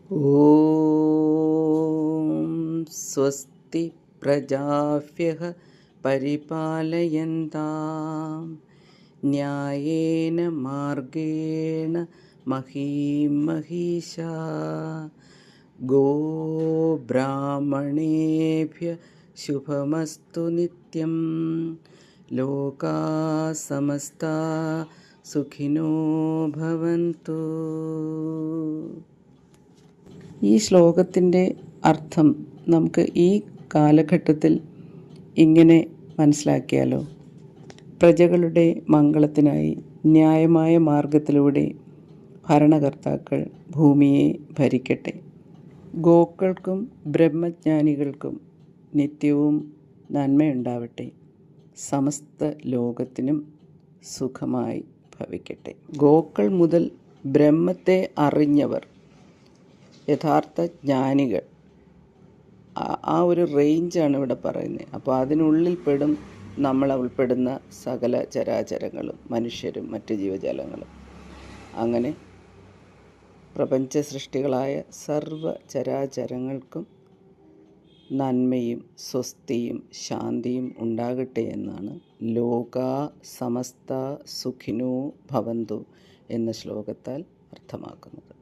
ഓം സ്വസ്തി പ്രജാഭ്യഃ പരിപാലയന്താം ന്യായേന മാർഗേണ മഹീം മഹീഷാ ഗോബ്രാഹ്മണേഭ്യഃ ശുഭമസ്തു നിത്യം ലോകാ സമസ്താ സുഖിനോ ഭവന്തു. ഈ ശ്ലോകത്തിൻ്റെ അർത്ഥം നമുക്ക് ഈ കാലഘട്ടത്തിൽ ഇങ്ങനെ മനസ്സിലാക്കിയാലോ: പ്രജകളുടെ മംഗളത്തിനായി ന്യായമായ മാർഗത്തിലൂടെ ഭരണകർത്താക്കൾ ഭൂമിയെ ഭരിക്കട്ടെ. ഗോക്കൾക്കും ബ്രഹ്മജ്ഞാനികൾക്കും നിത്യവും നന്മയുണ്ടാവട്ടെ. സമസ്ത ലോകത്തിനും സുഖമായി ഭവിക്കട്ടെ. ഗോക്കൾ മുതൽ ബ്രഹ്മത്തെ അറിഞ്ഞവർ, യഥാർത്ഥ ജ്ഞാനികൾ, ആ ഒരു റേഞ്ചാണ് ഇവിടെ പറയുന്നത്. അപ്പോൾ അതിനുള്ളിൽ പെടും നമ്മൾ ഉൾപ്പെടുന്ന സകല ചരാചരങ്ങളും, മനുഷ്യരും മറ്റ് ജീവജാലങ്ങളും. അങ്ങനെ പ്രപഞ്ച സൃഷ്ടികളായ സർവ ചരാചരങ്ങൾക്കും നന്മയും സ്വസ്തിയും ശാന്തിയും ഉണ്ടാകട്ടെ എന്നാണ് ലോകാ സമസ്ത സുഖിനോ ഭവന്തു എന്ന ശ്ലോകത്താൽ അർത്ഥമാക്കുന്നത്.